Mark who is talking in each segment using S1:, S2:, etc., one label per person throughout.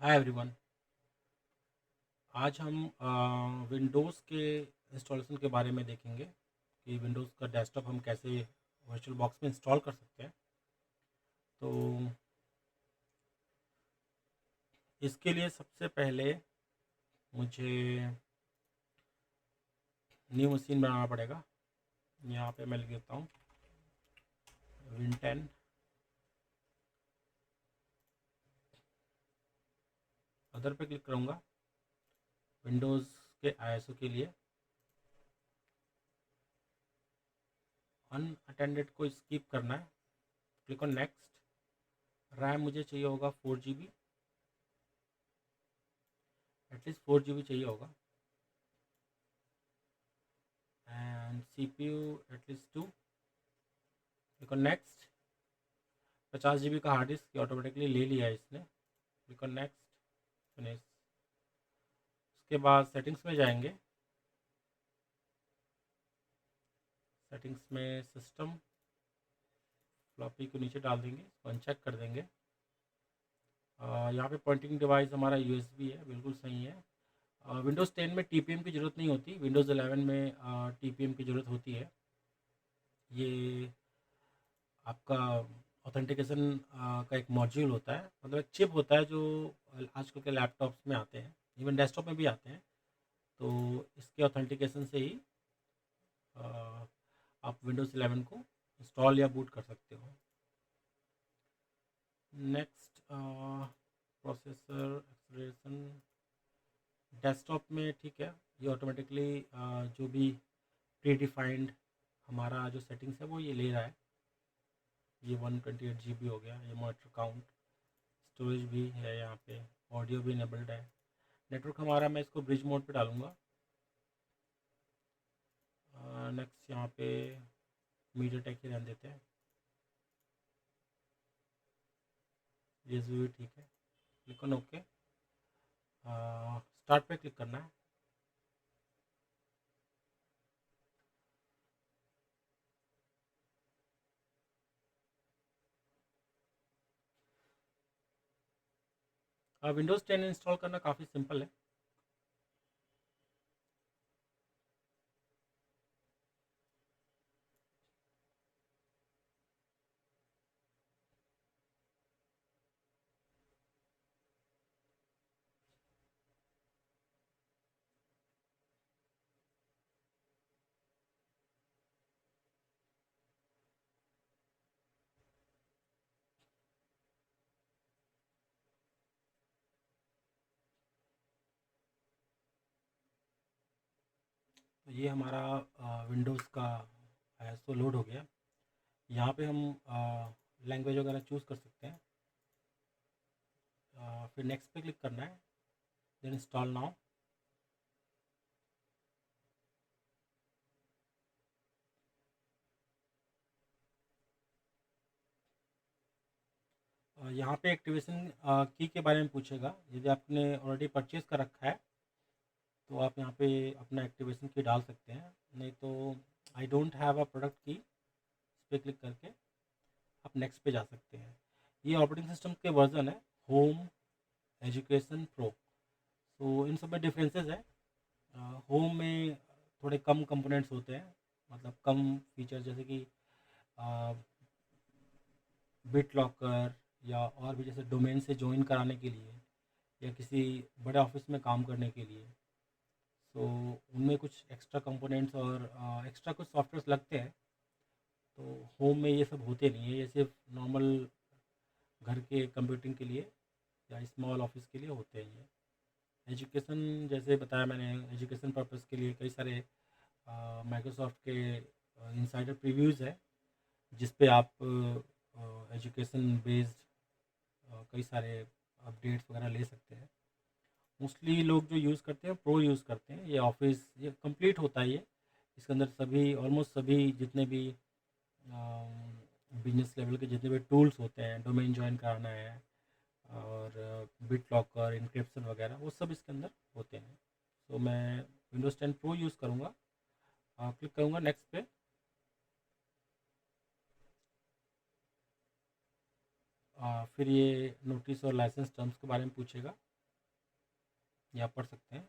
S1: Hi everyone. आज हम Windows के इंस्टॉलेशन के बारे में देखेंगे कि विंडोज़ का डेस्कटॉप हम कैसे वर्चुअल बॉक्स में इंस्टॉल कर सकते हैं। तो इसके लिए सबसे पहले मुझे न्यू मशीन बनाना पड़ेगा। यहाँ पे मैं लिख देता हूँ Win10। अदर पे क्लिक करूँगा। विंडोज़ के ISO के लिए अनअटेंडेड को स्किप करना है। Click on next. रैम मुझे चाहिए होगा 4 GB, एटलीस्ट 4 GB चाहिए होगा। And CPU at least 2। Click on next. 50 GB का हार्ड डिस्क ऑटोमेटिकली ले लिया है इसने। Click on next, finish. उसके बाद सेटिंग्स में जाएंगे। सेटिंग्स में सिस्टम फ्लॉपी को नीचे डाल देंगे, इसको अनचेक कर देंगे। यहाँ पे पॉइंटिंग डिवाइस हमारा USB है, बिल्कुल सही है। विंडोज़ 10 में TPM की ज़रूरत नहीं होती, विंडोज़ 11 में TPM की ज़रूरत होती है। ये आपका ऑथेंटिकेशन का एक मॉड्यूल होता है, मतलब एक चिप होता है जो आजकल के लैपटॉप्स में आते हैं, इवन डेस्कटॉप में भी आते हैं। तो इसके ऑथेंटिकेशन से ही आप विंडोज़ 11 को इंस्टॉल या बूट कर सकते हो। नेक्स्ट, प्रोसेसर एक्सेलरेशन डेस्कटॉप में ठीक है, ये ऑटोमेटिकली जो भी प्री डिफाइंड हमारा जो सेटिंग्स है वो ये ले रहा है। ये 128 GB हो गया। ये मॉनिटर काउंट, स्टोरेज भी है, यहाँ पे ऑडियो भी इनेबल्ड है। नेटवर्क हमारा, मैं इसको ब्रिज मोड पे डालूँगा। नेक्स्ट यहाँ पे मीडियाटेक ही रहने देते हैं, ये भी ठीक है। Click on okay. स्टार्ट पे क्लिक करना है। विंडोज़ 10 इंस्टॉल करना काफ़ी सिंपल है। तो ये हमारा विंडोज़ का ISO लोड हो गया। यहाँ पे हम लैंग्वेज वगैरह चूज़ कर सकते हैं। फिर नेक्स्ट पे क्लिक करना है, देन इंस्टॉल नाउ। यहाँ पे एक्टिवेशन की के बारे में पूछेगा। यदि आपने ऑलरेडी परचेज़ कर रखा है तो आप यहाँ पे अपना एक्टिवेशन की डाल सकते हैं, नहीं तो I don't have a product की, इस पर क्लिक करके आप नेक्स्ट पे जा सकते हैं। ये ऑपरेटिंग सिस्टम के वर्जन है होम, एजुकेशन, प्रो। तो इन सब में डिफरेंसेस है। होम में थोड़े कम कंपोनेंट्स होते हैं, मतलब कम फीचर, जैसे कि बिट लॉकर या और भी, जैसे डोमेन से ज्वाइन कराने के लिए या किसी बड़े ऑफिस में काम करने के लिए। तो उनमें कुछ एक्स्ट्रा कंपोनेंट्स और एक्स्ट्रा कुछ सॉफ्टवेयर्स लगते हैं। तो होम में ये सब होते नहीं है, ये सिर्फ नॉर्मल घर के कंप्यूटिंग के लिए या स्मॉल ऑफिस के लिए होते हैं। ये एजुकेशन, जैसे बताया मैंने, एजुकेशन पर्पज़ के लिए कई सारे माइक्रोसॉफ्ट के इनसाइडर प्रीव्यूज़ है, जिस पे आप एजुकेशन बेस्ड कई सारे अपडेट्स वगैरह ले सकते हैं। मोस्टली लोग जो यूज़ करते हैं प्रो यूज़ करते हैं। ये ऑफिस, ये कंप्लीट होता है। ये इसके अंदर सभी, ऑलमोस्ट सभी जितने भी बिजनेस लेवल के जितने भी टूल्स होते हैं, डोमेन ज्वाइन कराना है और बिट लॉकर, इंक्रिप्शन वगैरह, वो सब इसके अंदर होते हैं। तो मैं विंडोज़ 10 प्रो यूज़ करूँगा। क्लिक करूँगा नेक्स्ट पे। फिर ये नोटिस और लाइसेंस टर्म्स के बारे में पूछेगा। ये आप पढ़ सकते हैं।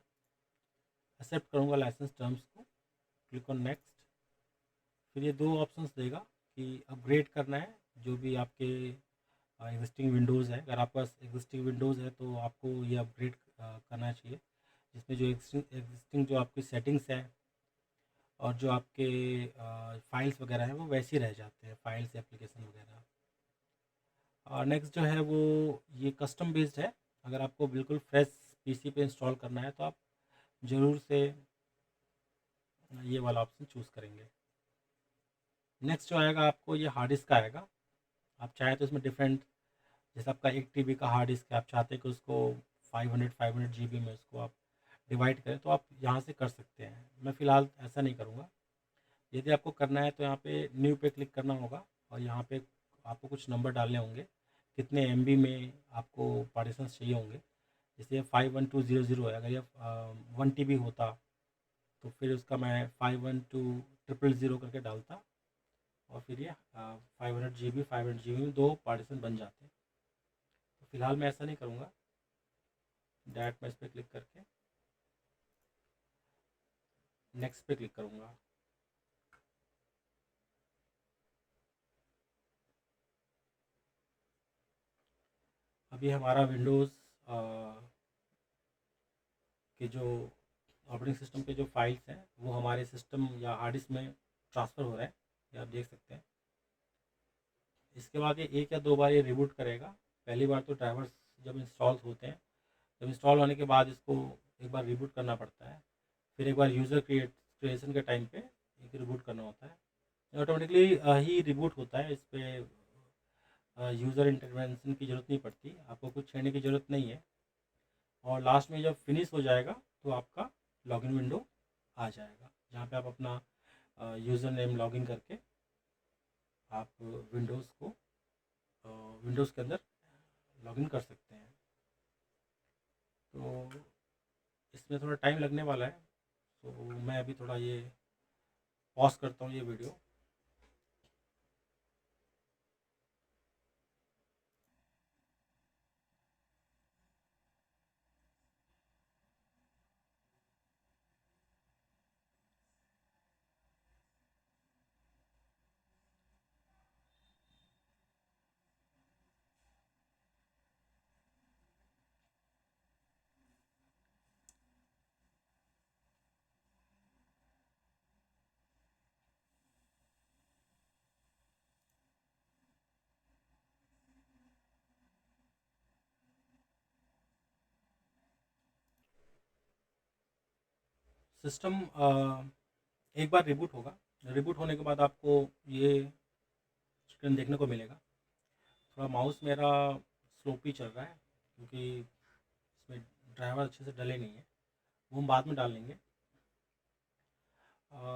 S1: एक्सेप्ट करूँगा लाइसेंस टर्म्स को, क्लिक ऑन नेक्स्ट। फिर ये दो ऑप्शंस देगा कि अपग्रेड करना है जो भी आपके एग्जिस्टिंग विंडोज़ है। अगर आपके पास एग्जिस्टिंग विंडोज़ है तो आपको ये अपग्रेड करना चाहिए, जिसमें जो एग्जिस्टिंग जो आपकी सेटिंग्स है और जो आपके फाइल्स वगैरह हैं वो वैसे ही रह जाते हैं, फाइल्स एप्लीकेशन वगैरह। और नेक्स्ट जो है वो ये कस्टम बेस्ड है। अगर आपको बिल्कुल फ्रेश पीसी पे इंस्टॉल करना है तो आप ज़रूर से ये वाला ऑप्शन चूज़ करेंगे। नेक्स्ट जो आएगा आपको ये हार्ड डिस्क का आएगा। आप चाहे तो इसमें डिफरेंट, जैसे आपका 1 TB का हार्ड डिस्क है, आप चाहते हैं कि उसको 500 GB में उसको आप डिवाइड करें तो आप यहाँ से कर सकते हैं। मैं फ़िलहाल ऐसा नहीं करूँगा। यदि आपको करना है तो यहाँ पे न्यू पे क्लिक करना होगा और यहाँ पे आपको कुछ नंबर डालने होंगे, कितने MB में आपको पार्टीशन चाहिए होंगे। जैसे 51200 है, अगर ये 1 TB होता तो फिर उसका मैं 512000 करके डालता और फिर ये 500 GB में दो पार्टीशन बन जाते हैं। तो फिलहाल मैं ऐसा नहीं करूँगा, डायरेक्ट मैं इस पर क्लिक करके नेक्स्ट पे क्लिक करूँगा। अभी हमारा विंडोज़ के जो ऑपरेटिंग सिस्टम के जो फाइल्स हैं वो हमारे सिस्टम या हार्ड डिस्क में ट्रांसफ़र हो रहा है, ये आप देख सकते हैं। इसके बाद ये 1 या 2 बार ये रिबूट करेगा। पहली बार तो ड्राइवर्स जब इंस्टॉल होते हैं, जब इंस्टॉल होने के बाद इसको एक बार रिबूट करना पड़ता है। फिर एक बार यूज़र क्रिएशन के टाइम पे एक रिबूट करना होता है। ऑटोमेटिकली ही रिबूट होता है, इस पर यूज़र इंटरवेंशन की ज़रूरत नहीं पड़ती, आपको कुछ छेड़ने की ज़रूरत नहीं है। और लास्ट में जब फिनिश हो जाएगा तो आपका लॉगिन विंडो आ जाएगा, जहाँ पे आप अपना यूज़र नेम लॉगिन करके आप विंडोज़ के अंदर लॉगिन कर सकते हैं। तो इसमें थोड़ा टाइम लगने वाला है, तो मैं अभी थोड़ा ये पॉज करता हूँ ये वीडियो। सिस्टम एक बार रिबूट होगा, रिबूट होने के बाद आपको ये स्क्रीन देखने को मिलेगा। थोड़ा माउस मेरा स्लोपी चल रहा है क्योंकि इसमें ड्राइवर अच्छे से डले नहीं है, वो हम बाद में डाल लेंगे।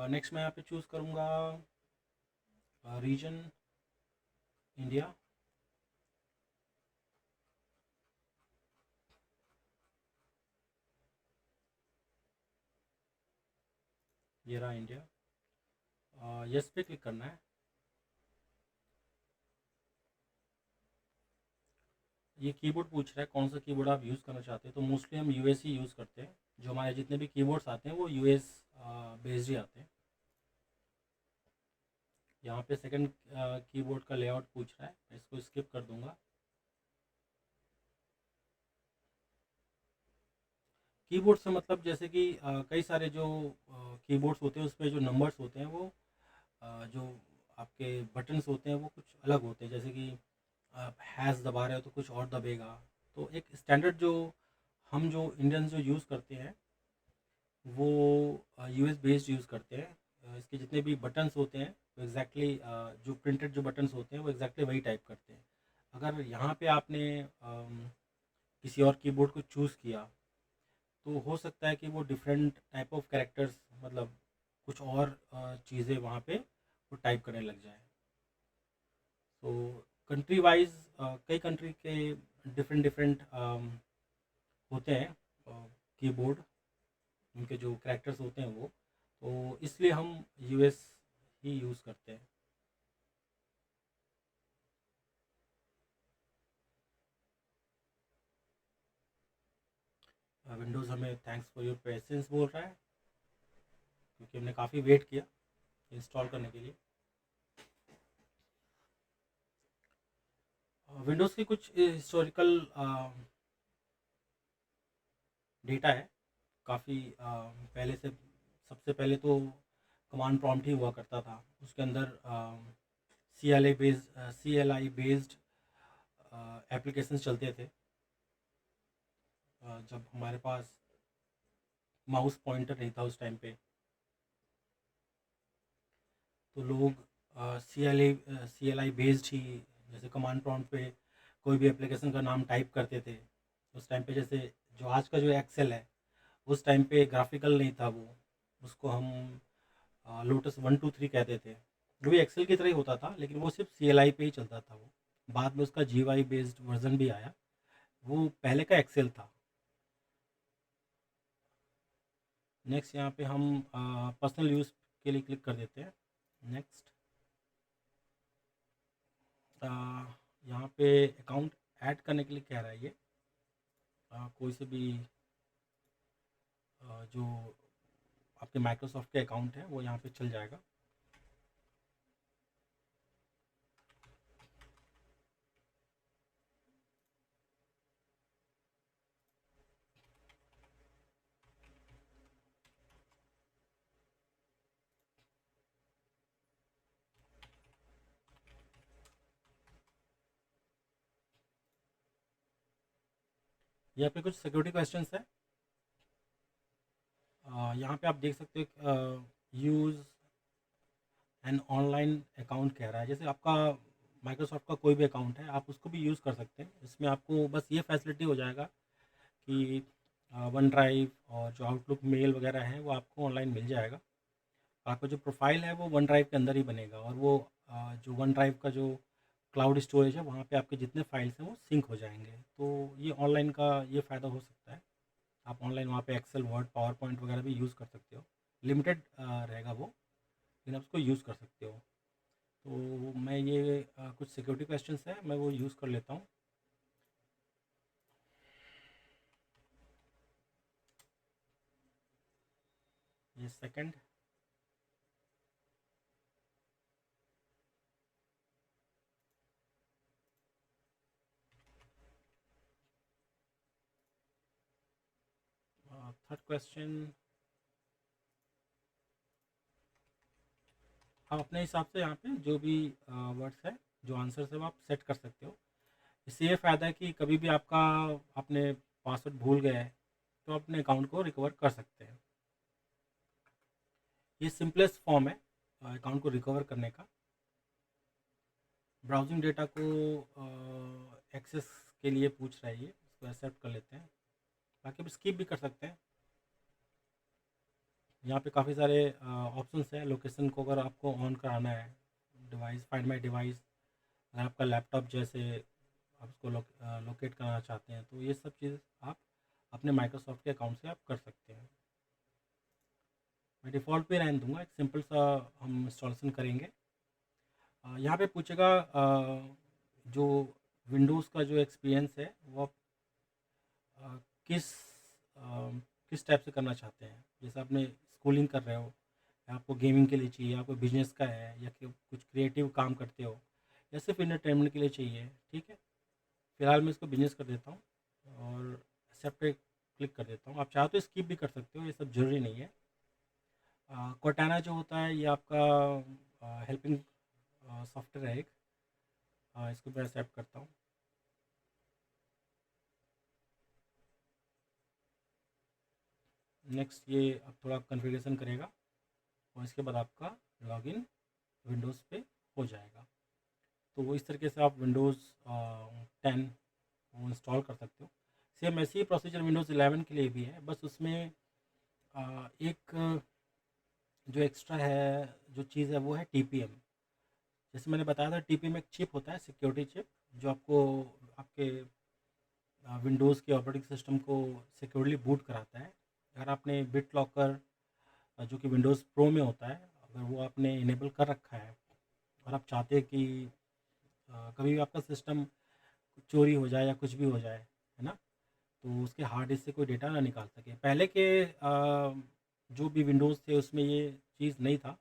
S1: नेक्स्ट मैं यहाँ पे चूज़ करूँगा रीजन इंडिया। ये रहा इंडिया, यस पे क्लिक करना है। ये कीबोर्ड पूछ रहा है कौन सा कीबोर्ड आप यूज़ करना चाहते हैं, तो मोस्टली हम यूएस ही यूज़ करते हैं। जो हमारे जितने भी कीबोर्ड्स आते हैं वो यूएस बेस्ड ही आते हैं। यहाँ पे सेकंड कीबोर्ड का लेआउट पूछ रहा है, मैं इसको स्किप कर दूंगा। कीबोर्ड से मतलब जैसे कि कई सारे जो कीबोर्ड्स होते हैं उस पर जो नंबर्स होते हैं वो जो आपके बटन्स होते हैं वो कुछ अलग होते हैं। जैसे कि आप हैज़ दबा रहे हो तो कुछ और दबेगा। तो एक स्टैंडर्ड जो हम जो इंडियन जो यूज़ करते हैं वो यूएस बेस्ड यूज़ करते हैं। इसके जितने भी बटन्स होते हैं वो एग्जैक्टली जो प्रिंटेड जो बटन्स होते हैं वो एग्जैक्टली वही टाइप करते हैं। अगर यहाँ पे आपने किसी और कीबोर्ड को चूज़ किया तो हो सकता है कि वो डिफरेंट टाइप ऑफ कैरेक्टर्स, मतलब कुछ और चीज़ें वहाँ पे वो टाइप करने लग जाए। तो कंट्री वाइज कई कंट्री के डिफरेंट डिफरेंट होते हैं कीबोर्ड, उनके जो कैरेक्टर्स होते हैं वो, तो इसलिए हम यूएस ही यूज़ करते हैं। विंडोज़ हमें थैंक्स फॉर योर पेशेंस बोल रहा है, क्योंकि हमने काफ़ी वेट किया इंस्टॉल करने के लिए। विंडोज़ की कुछ हिस्टोरिकल डेटा है काफ़ी पहले से। सबसे पहले तो कमांड प्रॉम्प्ट ही हुआ करता था, उसके अंदर C L I based application चलते थे। जब हमारे पास माउस पॉइंटर नहीं था उस टाइम पे, तो लोग सी एल आई बेस्ड ही, जैसे कमांड प्रॉम्प्ट पे कोई भी एप्लीकेशन का नाम टाइप करते थे उस टाइम पे। जैसे जो आज का जो एक्सेल है, उस टाइम पे ग्राफिकल नहीं था वो, उसको हम लोटस 1 2 3 कहते थे। वो भी एक्सेल की तरह ही होता था, लेकिन वो सिर्फ सी एल आई पे ही चलता था। वो बाद में उसका जी वाई बेस्ड वर्जन भी आया, वो पहले का एक्सेल था। नेक्स्ट यहाँ पे हम पर्सनल यूज़ के लिए क्लिक कर देते हैं। नेक्स्ट यहाँ पे अकाउंट ऐड करने के लिए कह रहा है ये। कोई से भी जो आपके माइक्रोसॉफ्ट के अकाउंट है वो यहाँ पे चल जाएगा। यहाँ पे कुछ सिक्योरिटी क्वेश्चंस है। यहाँ पे आप देख सकते हो यूज़ एन ऑनलाइन अकाउंट कह रहा है। जैसे आपका माइक्रोसॉफ्ट का कोई भी अकाउंट है, आप उसको भी यूज़ कर सकते हैं। इसमें आपको बस ये फैसिलिटी हो जाएगा कि वन ड्राइव और जो आउटलुक मेल वगैरह है वो आपको ऑनलाइन मिल जाएगा। आपका जो प्रोफाइल है वो वन ड्राइव के अंदर ही बनेगा, और वो जो वन ड्राइव का जो क्लाउड स्टोरेज है वहाँ पे आपके जितने फाइल्स हैं वो सिंक हो जाएंगे। तो ये ऑनलाइन का ये फ़ायदा हो सकता है। आप ऑनलाइन वहाँ पे एक्सेल, वर्ड, पावर पॉइंट वगैरह भी यूज़ कर सकते हो। लिमिटेड रहेगा वो, लेकिन आप उसको यूज़ कर सकते हो। तो मैं ये कुछ सिक्योरिटी क्वेश्चंस हैं, मैं वो यूज़ कर लेता हूँ। ये सेकंड थर्ड क्वेश्चन, आप अपने हिसाब से यहाँ पे जो भी वर्ड्स है, जो आंसर्स है वो आप सेट कर सकते हो। इससे ये फ़ायदा है कि कभी भी आपका आपने पासवर्ड भूल गए तो अपने अकाउंट को रिकवर कर सकते हैं। ये सिंपलेस्ट फॉर्म है अकाउंट को रिकवर करने का। ब्राउजिंग डेटा को एक्सेस के लिए पूछ रहा है ये, इसको एक्सेप्ट कर लेते हैं। बाकी आप स्किप भी कर सकते हैं। यहाँ पे काफ़ी सारे ऑप्शंस हैं। लोकेशन को अगर आपको ऑन कराना है, डिवाइस, फाइंड माई डिवाइस, अगर आपका लैपटॉप जैसे आप उसको लोकेट करना चाहते हैं, तो ये सब चीज़ आप अपने माइक्रोसॉफ्ट के अकाउंट से आप कर सकते हैं। मैं डिफ़ॉल्ट पे रहने दूंगा, एक सिंपल सा हम इंस्टॉलेशन करेंगे। यहाँ पे पूछेगा जो विंडोज़ का जो एक्सपीरियंस है वो आप अ, किस अ, किस टाइप से करना चाहते हैं। जैसे आपने स्कूलिंग कर रहे हो, या आपको गेमिंग के लिए चाहिए, आपको बिजनेस का है, या कि कुछ क्रिएटिव काम करते हो, या सिर्फ इंटरटेनमेंट के लिए चाहिए। ठीक है, फिलहाल मैं इसको बिजनेस कर देता हूँ और एक्सेप्ट पे क्लिक कर देता हूँ। आप चाहो तो स्किप भी कर सकते हो, ये सब जरूरी नहीं है। कोटाना जो होता है ये आपका हेल्पिंग सॉफ्टवेयर है एक। इसको मैं एक्सेप्ट करता हूँ। नेक्स्ट ये अब थोड़ा कन्फिग्रेशन करेगा, और इसके बाद आपका लॉगिन विंडोज़ पे हो जाएगा। तो वो इस तरीके से आप विंडोज़ 10 वो इंस्टॉल कर सकते हो। सेम ऐसे ही प्रोसीजर विंडोज़ 11 के लिए भी है, बस उसमें एक जो एक्स्ट्रा है जो चीज़ है वो है टीपीएम। जैसे मैंने बताया था, टीपीएम एक चिप होता है, सिक्योरिटी चिप, जो आपको आपके विंडोज़ के ऑपरेटिंग सिस्टम को सिक्योरली बूट कराता है। अगर आपने बिट लॉकर जो कि विंडोज़ प्रो में होता है, अगर वो आपने इनेबल कर रखा है और आप चाहते हैं कि कभी भी आपका सिस्टम चोरी हो जाए या कुछ भी हो जाए, है ना, तो उसके हार्ड डिस्क से कोई डेटा ना निकाल सके। पहले के जो भी विंडोज़ थे उसमें ये चीज़ नहीं था।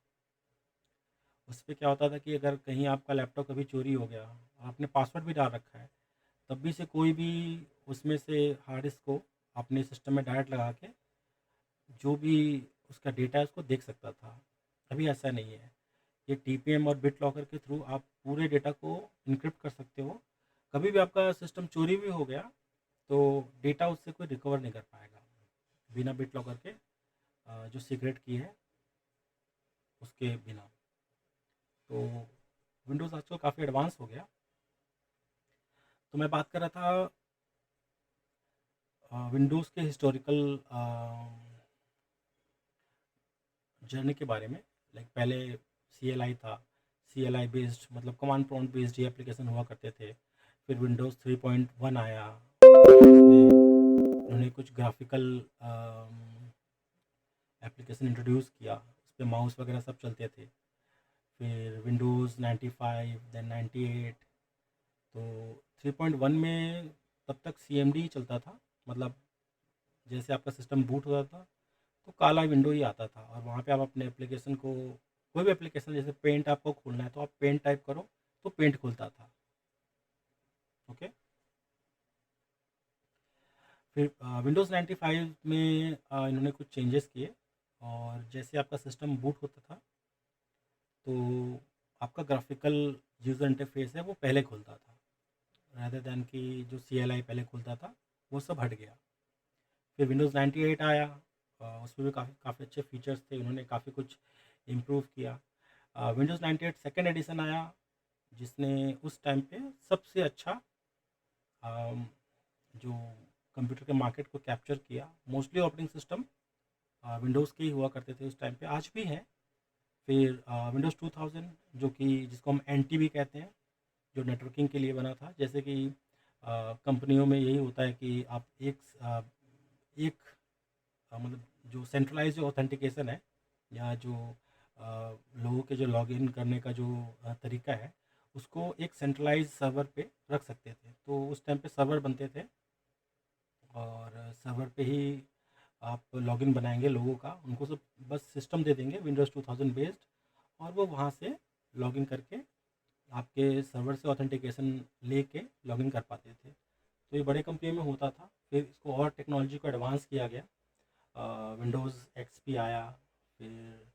S1: उस पे क्या होता था कि अगर कहीं आपका लैपटॉप कभी चोरी हो गया, आपने पासवर्ड भी डाल रखा है, तब भी से कोई भी उसमें से हार्ड डिस्क को अपने सिस्टम में डायरेक्ट लगा के जो भी उसका डेटा है उसको देख सकता था। अभी ऐसा नहीं है। ये टीपीएम और बिट लॉकर के थ्रू आप पूरे डेटा को इनक्रिप्ट कर सकते हो। कभी भी आपका सिस्टम चोरी भी हो गया तो डेटा उससे कोई रिकवर नहीं कर पाएगा बिना बिट लॉकर के, जो सीक्रेट की है उसके बिना। तो विंडोज़ आजकल काफ़ी एडवांस हो गया। तो मैं बात कर रहा था विंडोज़ के हिस्टोरिकल जर्नी के बारे में। लाइक पहले CLI था। CLI बेस्ड मतलब कमांड प्रॉम्प्ट बेस्ड ये एप्लीकेशन हुआ करते थे। फिर विंडोज़ 3.1 आया, जिसमें उन्होंने कुछ ग्राफिकल एप्लीकेशन इंट्रोड्यूस किया, उस पर माउस वगैरह सब चलते थे। फिर विंडोज़ 95, देन 98। तो 3.1 में तब तक CMD ही चलता था। मतलब जैसे आपका सिस्टम बूट होता था तो काला विंडो ही आता था, और वहाँ पे आप अपने एप्लीकेशन को, कोई भी एप्लीकेशन जैसे पेंट आपको खोलना है तो आप पेंट टाइप करो तो पेंट खुलता था। ओके। फिर विंडोज़ 95 में इन्होंने कुछ चेंजेस किए, और जैसे आपका सिस्टम बूट होता था तो आपका ग्राफिकल यूज़र इंटरफेस है वो पहले खुलता था, रादर दैन कि जो CLI पहले खुलता था वो सब हट गया। फिर विंडोज़ 98 आया, उसमें भी काफ़ी काफ़ी अच्छे फीचर्स थे, उन्होंने काफ़ी कुछ इम्प्रूव किया। विंडोज़ 98 सेकेंड एडिशन आया, जिसने उस टाइम पे सबसे अच्छा अम, जो कंप्यूटर के मार्केट को कैप्चर किया। मोस्टली ऑपरेटिंग सिस्टम विंडोज़ के ही हुआ करते थे उस टाइम पे, आज भी हैं। फिर विंडोज़ 2000, जो कि जिसको हम NT भी कहते हैं, जो नेटवर्किंग के लिए बना था। जैसे कि कंपनियों में यही होता है कि आप एक मतलब जो सेंट्रलाइज ऑथेंटिकेशन है, या जो लोगों के जो लॉगिन करने का जो तरीका है, उसको एक सेंट्रलाइज सर्वर पे रख सकते थे। तो उस टाइम पे सर्वर बनते थे, और सर्वर पे ही आप लॉगिन बनाएंगे लोगों का, उनको सब बस सिस्टम दे देंगे विंडोज़ 2000 बेस्ड, और वो वहाँ से लॉगिन करके आपके सर्वर से ऑथेंटिकेशन लेके लॉगिन कर पाते थे। तो ये बड़े कंपनी में होता था। फिर इसको और टेक्नोलॉजी को एडवांस किया गया। विंडोज़ XP आया, फिर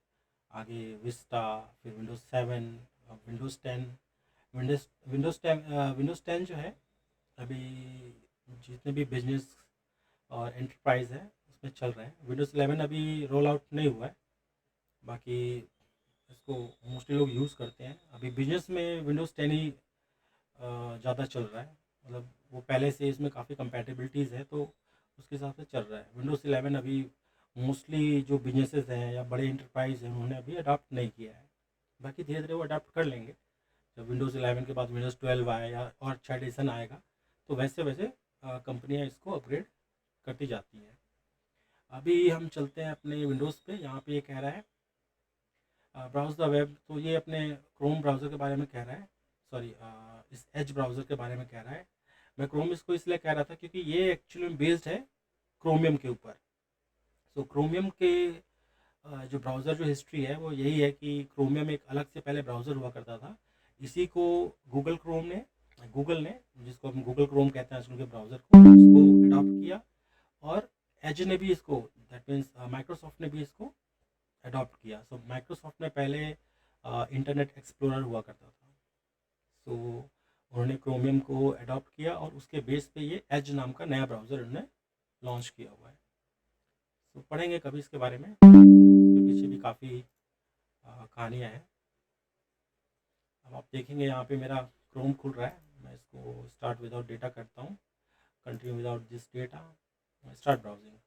S1: आगे विस्टा, फिर विंडोज़ 7, विंडोज़ 10। विंडोज़ 10 जो है अभी जितने भी बिजनेस और एंटरप्राइज है उसमें चल रहा है। विंडोज़ 11 अभी रोल आउट नहीं हुआ है, बाकी इसको मोस्टली लोग यूज़ करते हैं। अभी बिजनेस में विंडोज़ 10 ही ज़्यादा चल रहा है। मतलब वो पहले से इसमें काफ़ी कंपैटिबिलिटीज़ है, तो उसके हिसाब से चल रहा है। विंडोज़ 11 अभी मोस्टली जो बिजनेसेस हैं या बड़े इंटरप्राइज हैं उन्होंने अभी अडॉप्ट नहीं किया है। बाकी धीरे धीरे वो अडॉप्ट कर लेंगे। जब विंडोज़ 11 के बाद विंडोज़ 12 आए या और अच्छा एडिशन आएगा, तो वैसे वैसे कंपनियाँ इसको अपग्रेड करती जाती हैं। अभी हम चलते हैं अपने विंडोज़ पे। यहाँ पे ये कह रहा है ब्राउज़ द वेब, तो ये अपने क्रोम ब्राउज़र के बारे में कह रहा है। सॉरी, इस एज ब्राउज़र के बारे में कह रहा है। मैं क्रोम इसको इसलिए कह रहा था क्योंकि ये एक्चुअली में बेस्ड है क्रोमियम के ऊपर। सो क्रोमियम के जो ब्राउज़र जो हिस्ट्री है वो यही है कि क्रोमियम एक अलग से पहले ब्राउज़र हुआ करता था। इसी को गूगल ने, जिसको हम गूगल क्रोम कहते हैं आजकल के ब्राउज़र को, उसको अडॉप्ट किया। और एज ने भी इसको, दैट मीन्स माइक्रोसॉफ्ट ने भी इसको अडॉप्ट किया। सो माइक्रोसॉफ्ट में पहले इंटरनेट एक्सप्लोरर हुआ करता था। सो उन्होंने क्रोमियम को अडॉप्ट किया और उसके बेस पे ये एज नाम का नया ब्राउज़र उन्होंने लॉन्च किया हुआ है। तो पढ़ेंगे कभी इसके बारे में, इसके पीछे भी काफ़ी कहानियाँ हैं। अब आप देखेंगे यहाँ पे मेरा क्रोम खुल रहा है। मैं इसको स्टार्ट विदाउट डेटा करता हूँ, continue without this data, start browsing.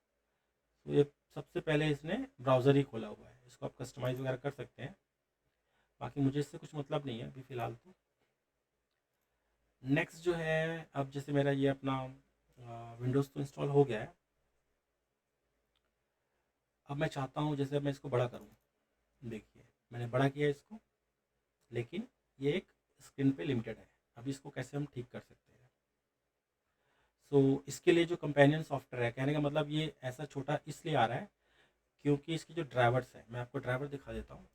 S1: तो ये सबसे पहले इसने ब्राउज़र ही खोला हुआ है। इसको आप कस्टमाइज़ वगैरह कर सकते हैं, बाकी मुझे इससे कुछ मतलब नहीं है अभी फ़िलहाल। तो नेक्स्ट जो है, अब जैसे मेरा ये अपना विंडोज़ तो इंस्टॉल हो गया है। अब मैं चाहता हूँ जैसे मैं इसको बड़ा करूँ। देखिए मैंने बड़ा किया इसको, लेकिन ये एक स्क्रीन पे लिमिटेड है। अभी इसको कैसे हम ठीक कर सकते हैं। सो इसके लिए जो कंपेनियन सॉफ्टवेयर है, कहने का मतलब ये ऐसा छोटा इसलिए आ रहा है क्योंकि इसकी जो ड्राइवर्स है, मैं आपको ड्राइवर दिखा देता हूँ।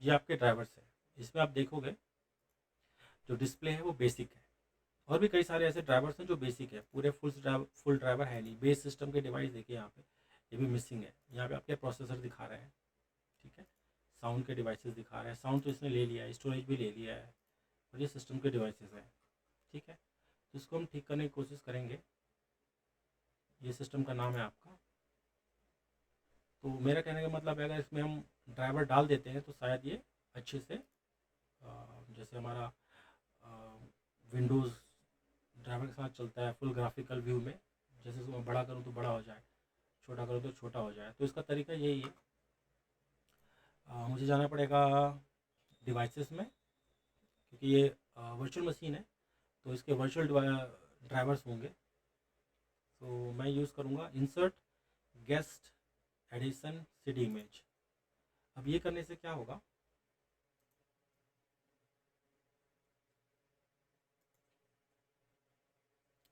S1: ये आपके ड्राइवर्स है। इसमें आप देखोगे जो डिस्प्ले है वो बेसिक है, और भी कई सारे ऐसे ड्राइवर्स हैं जो बेसिक है, पूरे फुल ड्राइवर है नहीं। बेस सिस्टम के डिवाइस देखिए यहाँ पे, ये भी मिसिंग है। यहाँ पे आपके प्रोसेसर दिखा रहे हैं, ठीक है, साउंड के डिवाइसेस दिखा रहे हैं, साउंड तो इसने ले लिया है, स्टोरेज भी ले लिया है, और ये सिस्टम के डिवाइसेस हैं, ठीक है। तो इसको हम ठीक करने की कोशिश करेंगे। ये सिस्टम का नाम है आपका। तो मेरा कहने का मतलब है, अगर इसमें हम ड्राइवर डाल देते हैं तो शायद ये अच्छे से जैसे हमारा विंडोज़ ड्राइवर के साथ चलता है फुल ग्राफिकल व्यू में, जैसे इसको मैं बड़ा करूँ तो बड़ा हो जाए, छोटा करूँ तो छोटा हो जाए। तो इसका तरीका यही है, मुझे जाना पड़ेगा डिवाइसेस में, क्योंकि ये वर्चुअल मशीन है तो इसके वर्चुअल ड्राइवर्स होंगे। तो मैं यूज़ करूँगा insert guest addition CD image. अब ये करने से क्या होगा,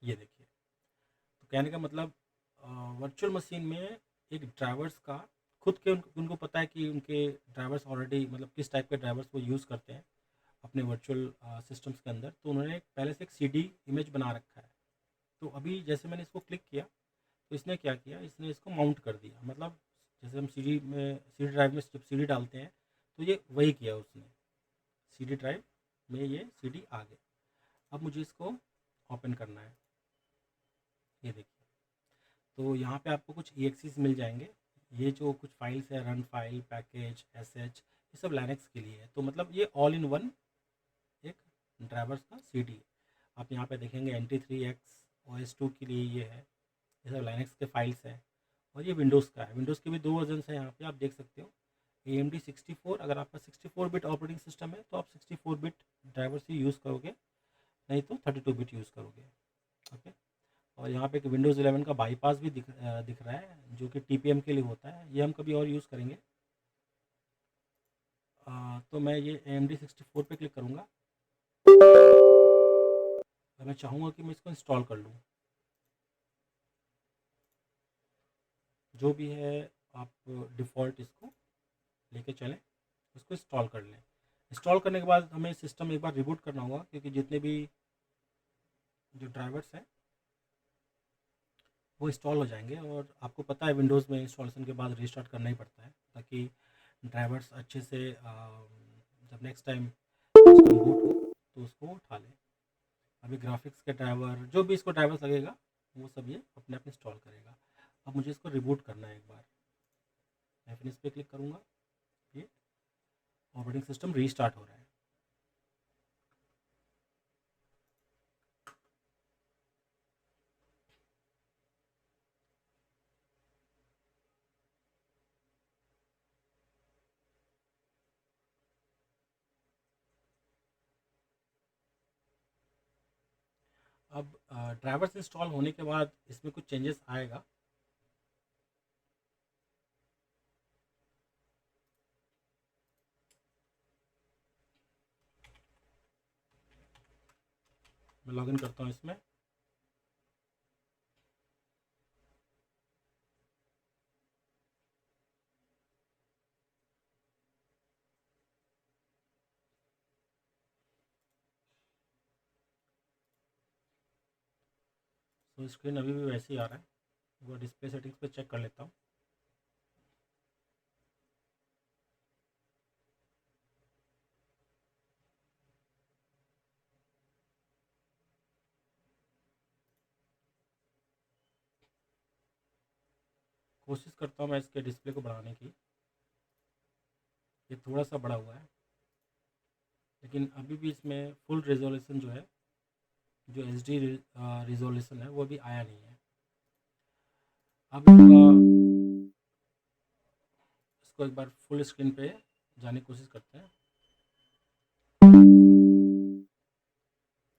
S1: ये देखिए। तो कहने का मतलब वर्चुअल मशीन में एक ड्राइवर्स का खुद के उनको पता है कि उनके ड्राइवर्स ऑलरेडी मतलब किस टाइप के ड्राइवर्स वो यूज़ करते हैं अपने वर्चुअल सिस्टम्स के अंदर। तो उन्होंने पहले से एक सीडी इमेज बना रखा है। तो अभी जैसे मैंने इसको क्लिक किया तो इसने क्या किया, इसने इसको माउंट कर दिया। मतलब जैसे हम सीडी ड्राइव में जब सीडी डालते हैं तो ये वही किया उसने, सीडी ड्राइव में ये सीडी आ गया। अब मुझे इसको ओपन करना है, ये देखिए। तो यहाँ पे आपको कुछ EXEs मिल जाएंगे। ये जो कुछ फाइल्स है, रन फाइल, पैकेज, SH, ये सब लाइनक्स के लिए है। तो मतलब ये ऑल इन वन एक ड्राइवर्स का सीडी है। आप यहाँ पे देखेंगे NT3X OS2 के लिए ये है, ये सब लाइनक्स के फाइल्स हैं। और ये विंडोज़ का है, विंडोज़ के भी 2 वर्जन्स हैं यहाँ पे, आप देख सकते हो। AMD 64, अगर आपका 64 बिट ऑपरेटिंग सिस्टम है तो आप 64 बिट ड्राइवर्स ही यूज़ करोगे, नहीं तो 32 बिट यूज़ करोगे, ओके। और यहाँ पे एक विंडोज़ 11 का बाईपास भी दिख रहा है, जो कि TPM के लिए होता है। ये हम कभी और यूज़ करेंगे। तो मैं ये AMD 64 पे क्लिक करूँगा और मैं चाहूँगा कि मैं इसको इंस्टॉल कर लूँ। जो भी है आप डिफ़ॉल्ट इसको लेके चलें, इसको इंस्टॉल कर लें। इंस्टॉल करने के बाद हमें सिस्टम एक बार रिबूट करना होगा, क्योंकि जितने भी जो ड्राइवर्स हैं वो इंस्टॉल हो जाएंगे। और आपको पता है विंडोज़ में इंस्टॉलेशन के बाद रीस्टार्ट करना ही पड़ता है, ताकि ड्राइवर्स अच्छे से जब नेक्स्ट टाइम सिस्टम बूट हो तो उसको उठा लें। अभी ग्राफिक्स के ड्राइवर, जो भी इसको ड्राइवर्स लगेगा वो सब ये अपने आप इंस्टॉल करेगा। अब मुझे इसको रिबूट करना है एक बार, मैं फिनिश पे क्लिक करूँगा, ये ऑपरेटिंग सिस्टम रीस्टार्ट हो रहा है। अब ड्राइवर्स इंस्टॉल होने के बाद इसमें कुछ चेंजेस आएगा। मैं लॉगिन करता हूँ इसमें। तो स्क्रीन अभी भी वैसे ही आ रहा है, वो डिस्प्ले सेटिंग्स पे चेक कर लेता हूँ। कोशिश करता हूँ मैं इसके डिस्प्ले को बढ़ाने की। ये थोड़ा सा बड़ा हुआ है, लेकिन अभी भी इसमें फुल रेजोल्यूशन जो है, जो HD रिजोल्यूशन है, वो अभी आया नहीं है। अब इसको एक बार फुल स्क्रीन पे जाने की कोशिश करते हैं।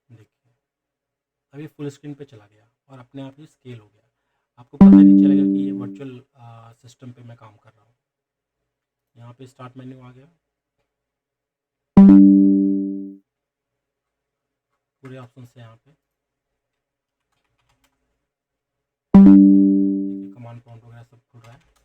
S1: देखिए अभी फुल स्क्रीन पे चला गया और अपने आप ही स्केल हो गया। आपको पता ही नहीं चलेगा कि ये वर्चुअल सिस्टम पे मैं काम कर रहा हूँ। यहाँ पे स्टार्ट मेन्यू आ गया, पूरे ऑप्शन से यहाँ पे देखिए कमांड प्रॉम्प्ट वगैरह सब खुल रहा है।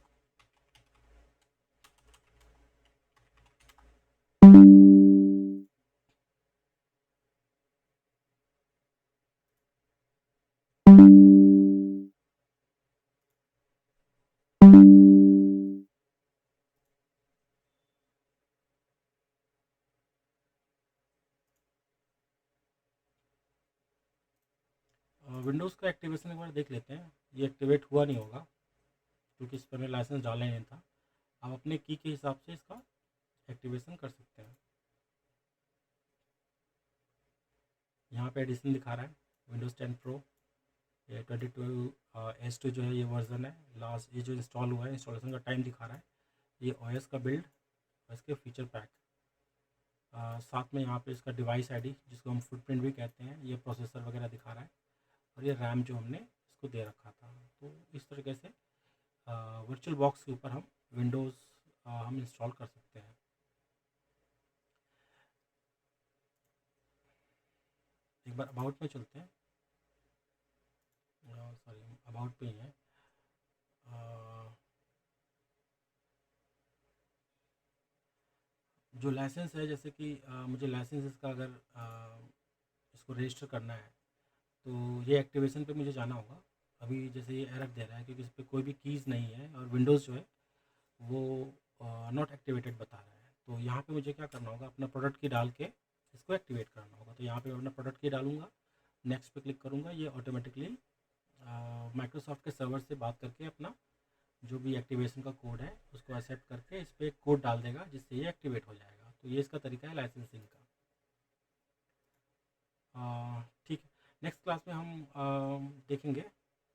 S1: विंडोज़ का एक्टिवेशन एक बार देख लेते हैं। ये एक्टिवेट हुआ नहीं होगा क्योंकि इस पर मैंने लाइसेंस डाला ही नहीं था। आप अपने की के हिसाब से इसका एक्टिवेशन कर सकते हैं। यहाँ पे एडिशन दिखा रहा है विंडोज़ 10 प्रो, ये 22 S2 जो है ये वर्जन है लास्ट, ये जो इंस्टॉल हुआ है इंस्टॉलेशन का टाइम दिखा रहा है, ये OS का बिल्ड और इसके फीचर पैक। साथ में यहाँ पे इसका डिवाइस आईडी जिसको हम फुटप्रिंट भी कहते हैं, ये प्रोसेसर वगैरह दिखा रहा है, और ये रैम जो हमने इसको दे रखा था। तो इस तरीके से वर्चुअल बॉक्स के ऊपर हम विंडोज़ हम इंस्टॉल कर सकते हैं। एक बार अबाउट में चलते हैं, सॉरी अबाउट पे ही है। जो लाइसेंस है, जैसे कि मुझे लाइसेंस इसका अगर इसको रजिस्टर करना है तो ये एक्टिवेशन पे मुझे जाना होगा। अभी जैसे ये एरर दे रहा है क्योंकि इस पर कोई भी कीज़ नहीं है और विंडोज़ जो है वो नॉट एक्टिवेटेड बता रहा है। तो यहाँ पे मुझे क्या करना होगा, अपना प्रोडक्ट की डाल के इसको एक्टिवेट करना होगा। तो यहाँ पे मैं अपना प्रोडक्ट की डालूंगा, नेक्स्ट पे क्लिक करूँगा, ये ऑटोमेटिकली माइक्रोसॉफ्ट के सर्वर से बात करके अपना जो भी एक्टिवेशन का कोड है उसको एक्सेप्ट करके इस पर एक कोड डाल देगा जिससे ये एक्टिवेट हो जाएगा। तो ये इसका तरीका है लाइसेंसिंग का। ठीक है, नेक्स्ट क्लास में हम देखेंगे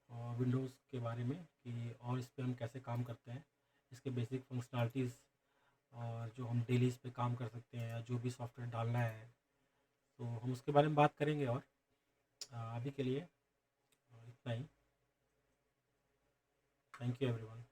S1: विंडोज़ के बारे में कि और इस पे हम कैसे काम करते हैं, इसके बेसिक फंक्शनलिटीज़, और जो हम डेली इस पे काम कर सकते हैं या जो भी सॉफ्टवेयर डालना है तो हम उसके बारे में बात करेंगे। और अभी के लिए इतना ही। Thank you everyone.